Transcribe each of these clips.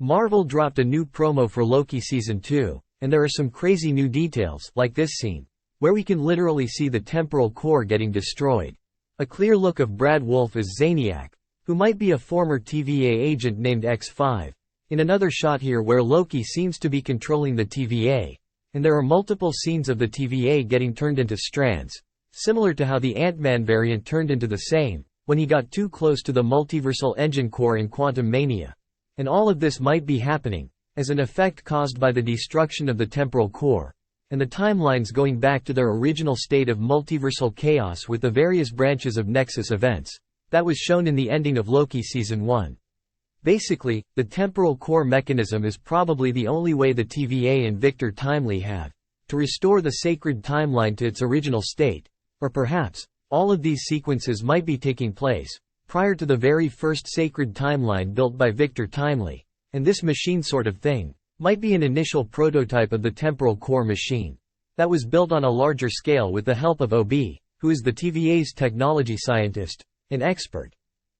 Marvel dropped a new promo for Loki Season 2, and there are some crazy new details, like this scene, where we can literally see the temporal core getting destroyed. A clear look of Brad Wolfe as Zaniac, who might be a former TVA agent named X5. In another shot here where Loki seems to be controlling the TVA, and there are multiple scenes of the TVA getting turned into strands, similar to how the Ant-Man variant turned into the same, when he got too close to the multiversal engine core in Quantum Mania. And all of this might be happening as an effect caused by the destruction of the temporal core, and the timelines going back to their original state of multiversal chaos with the various branches of Nexus events that was shown in the ending of Loki Season 1. Basically, the temporal core mechanism is probably the only way the TVA and Victor Timely have to restore the sacred timeline to its original state, or perhaps all of these sequences might be taking place prior to the very first sacred timeline built by Victor Timely, and this machine sort of thing might be an initial prototype of the temporal core machine that was built on a larger scale with the help of OB, who is the TVA's technology scientist, an expert.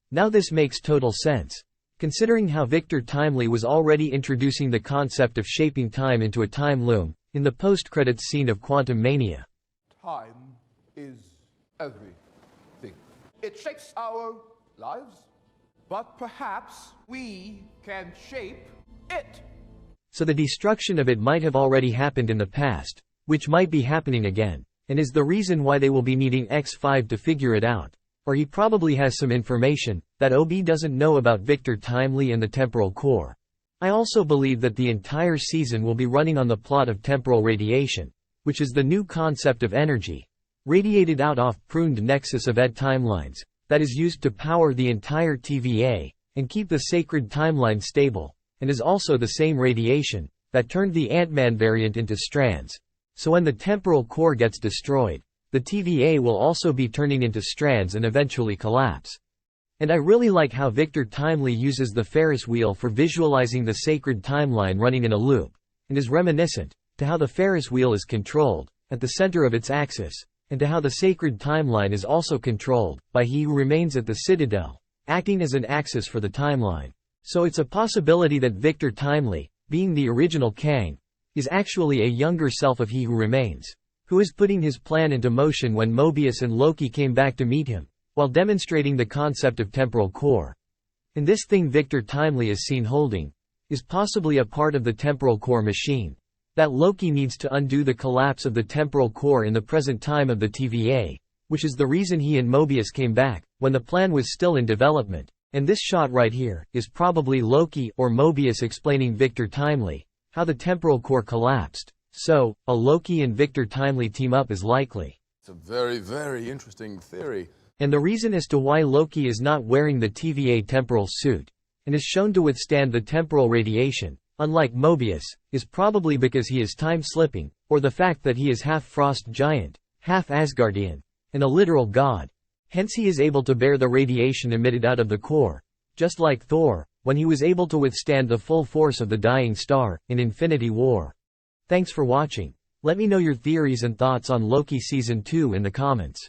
Now this makes total sense, considering how Victor Timely was already introducing the concept of shaping time into a time loom in the post-credits scene of Quantum Mania. Time is everything. It shapes our lives, but perhaps we can shape it. So the destruction of it might have already happened in the past, which might be happening again, and is the reason why they will be needing X5 to figure it out. Or he probably has some information that OB doesn't know about Victor Timely and the temporal core. I also believe that the entire season will be running on the plot of temporal radiation, which is the new concept of energy radiated out off pruned nexus of ED timelines that is used to power the entire TVA and keep the sacred timeline stable, and is also the same radiation that turned the Ant-Man variant into strands. So when the temporal core gets destroyed, the TVA will also be turning into strands and eventually collapse. And I really like how Victor Timely uses the Ferris wheel for visualizing the sacred timeline running in a loop, and is reminiscent to how the Ferris wheel is controlled at the center of its axis, and to how the sacred timeline is also controlled by he who remains at the Citadel, acting as an axis for the timeline. So it's a possibility that Victor Timely, being the original Kang, is actually a younger self of he who remains, who is putting his plan into motion when Mobius and Loki came back to meet him, while demonstrating the concept of temporal core. And this thing Victor Timely is seen holding is possibly a part of the temporal core machine that Loki needs to undo the collapse of the temporal core in the present time of the TVA, which is the reason he and Mobius came back when the plan was still in development. And this shot right here is probably Loki or Mobius explaining Victor Timely how the temporal core collapsed. So, a Loki and Victor Timely team up is likely. It's a very, very interesting theory. And the reason as to why Loki is not wearing the TVA temporal suit, and is shown to withstand the temporal radiation, unlike Mobius, is probably because he is time-slipping, or the fact that he is half frost giant, half Asgardian, and a literal god. Hence he is able to bear the radiation emitted out of the core, just like Thor, when he was able to withstand the full force of the dying star in Infinity War. Thanks for watching. Let me know your theories and thoughts on Loki Season 2 in the comments.